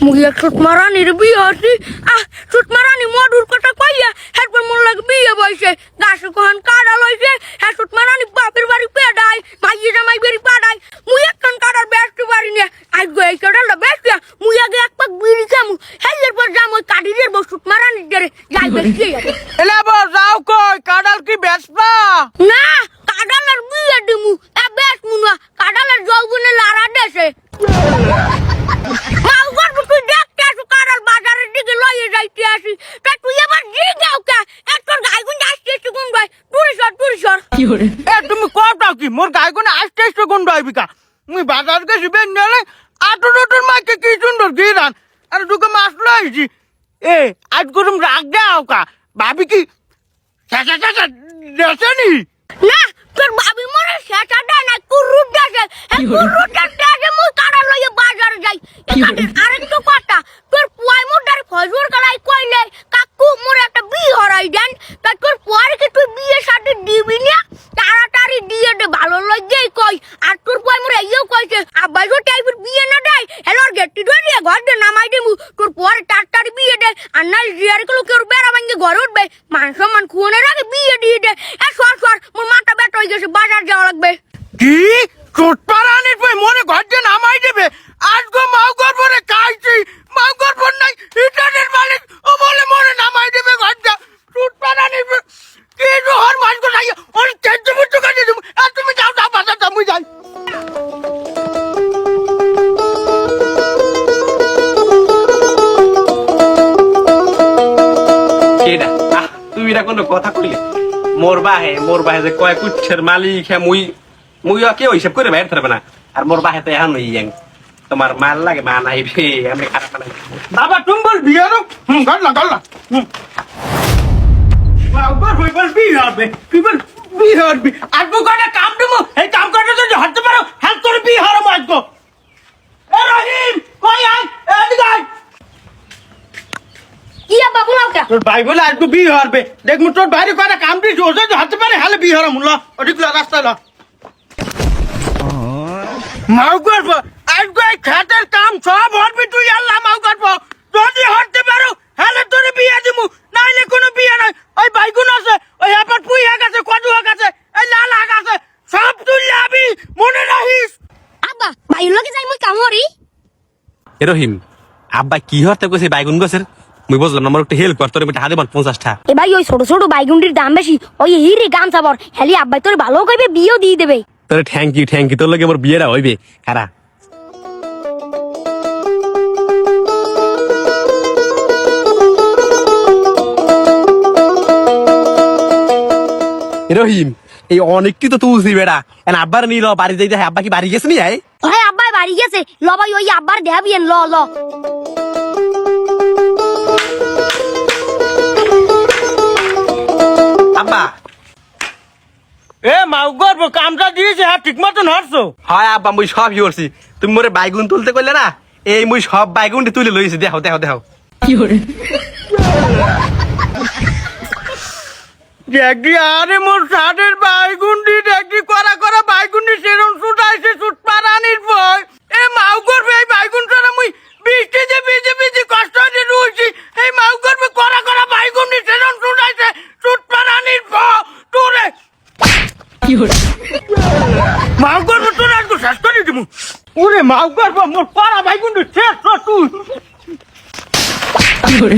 মুই এক সুতমারানির বিয়ে হচ্ছি সুতমারানি মধুর কথা কইয়া এরপর মন লাগে বিয়ে বইছে গাছে কখন কাটা লইছে হ্যাঁ সুতমারানি বাপের বাড়ি পেডাই ভাইয়ে জামাই বাড়ি পাড়াই মুই একখান কাটার ব্যস্ত পারি না আজ গো এই কাটালটা ব্যস্ত মুই আগে এক পাক বিড়ি খামু হেলের পর যাম ওই কাঠিরের বউ সুতমারানির জেরে যাই বেশি এলে বউ যাও কই কাটাল কি বেচবা না কাটালের বিয়ে দিমু এ বেশ মুনা কাটালের যৌবনে লারা দেশে তুই দেখতে আসু কাটাল বাজারের দিকে লইয়ে যাইতে আসি তা তুই আবার জিগাও কা একটর গাইগুন আসতে আসতে কোন ভাই টুরিশর এ তুমি কটাও কি মোর গাইগুনে আসতে আসতে কোন ডাইবিকা মুই বাজার গেছি বেন নেলে আটুর মাইকে কি সুন্দর গিরান আর দুকে মাছ লইছি এ আজ গরম রাগ দাও কা ভাবি কি দেশনি না তোর ভাবি মরে সেটা দেয় না কুরুট দেশে কুরুটের দেশে মুই কাটাল লইয়ে বাজারে যাই আরেকটু কথা তোর পুয়াই মোটার ফজর কালাই কইলে কাকু মোর একটা বিয়ে হরাই দেন তা তোর পরে কি তুই বিয়ে সাথে দিবি না তাড়াতাড়ি দিয়ে দে ভালো লাগেই কই আর তোর পুয়াই মোর এইও কইছে আব্বাই তো টাইপের বিয়ে না দেয় হেলোর গেটটি ধরিয়ে ঘর দে নামাই দেবু তোর পরে তাড়াতাড়ি বিয়ে দে আর নাই জিয়ার গুলো কেউ বেড়া ভাঙ্গে ঘরে উঠবে মান সম্মান খুনের আগে বিয়ে দিয়ে দে এ সর মোর মাথা ব্যথা হয়ে গেছে বাজার যাওয়া লাগবে কি চোটপাড়ানির পই মনে ঘর দিয়ে নামাই দেবে আজ গো মাও গর্ব রে খাইছি মাও গর্ব নাই ইটানের মালিক ও বলে মনে নামাই দেবে ঘর দিয়ে চোটপাড়ানির কি রহর মাছ গো নাই ওর তেজ বুঝু কাটে তুমি আর তুমি যাও না বাজার যাও মুই যাই কেডা তুমি এটা কোনো কথা কইলে মোর বাহে যে কয় কুচ্ছের মালিক হ্যাঁ মুই কেউ হিসাব করে বাইরে থাকবে না আর মোর বাহে তো এখন তোমার মাল লাগে মা নাইবে আমি খারাপ বানাই বাবা তুমি বল বিয়ে রো গল না বাবা বল বিয়ে হবে কি বল বিয়ে হবে আর গো কাটা কাম দেবো এই কাম করতে যদি হাঁটতে পারো হ্যাঁ তোর বিয়ে হারো মাছ গো এ রহিম কই আয় এদিকে আয় কি বাবু নাও তোর ভাই বলে আজকে বিয়ে হবে দেখ মু তোর বাইরে কয়টা কাম দিয়েছি ও যদি হাঁটতে পারে হলে বিয়ে হারো মুল্লা ওদিকলা রাস্তা ল মাও করবো আজকে এই খেতের কাম সব হরবি তুই আল্লাহ মাও করবো যদি হাঁটতে পারো হলে তোর বিয়ে দিমু নাইলে কোনো বিয়ে নাই ওই বাইগুন আছে ওই আবার পুই হাক আছে কদু হাক আছে এই লাল হাক আছে সব তুই লাবি মনে রাখিস আব্বা বাইর লগে যাই মুই কাম হরি এ রহিম আব্বা কি হতে কইছে বাইগুন গছের মুই বুঝলাম না, আমার একটু হেল্প কর, তোর একটা হাতে বান 50টা। এ ভাই ওই ছোট ছোট বাইগুন্ডির দাম বেশি, ওই হিরে গামছা বর হেলি আব্বাই তোর ভালো কইবে বিয়েও দিয়ে দেবে। তোর থ্যাংক ইউ তোর লাগে আমার বিয়েটা হইবে খারা। রহিম এই অনেকটি তো তুলছি বেড়া, এন আব্বার নিল বাড়ি যাইতে। আব্বা কি বাড়ি গেছে নি? হ্যাঁ আব্বাই বাড়ি গেছে, ল ভাই ওই আব্বার দেখাবিয়েন ল ল। আব্বা এ মাউ গর্ব কামটা দিয়েছে, হ্যাঁ ঠিক মতন হরছো? হয় আব্বা মুই সব করছি, তুমি মোরে বাইগুন তুলতে কইলে না, এই মুই সব বাইগুনটি তুলে লইছি। দেখো দেখো দেখো কি করে দেখি। আরে মোর সাদের বাইগুন্ডি দেখি করা করা বাইগুন্ডি সেরম ছুটাইছে ছুট পারানির ভয়। এ মাউ করবে এই বাইগুন ছাড়া মুই বৃষ্টিতে ভিজে ভিজে কষ্ট হয়ে রুইছি। এই মাউ করবে করা করা বাইগুন্ডি সেরম ছুটাইছে ছুট পারানির ভয়। তোরে কি হল মাউ করবে তোর আজকে শেষ করে দিমু। ওরে মাউ করবে মোর করা বাইগুন্ডি শেষ তুই কি করে।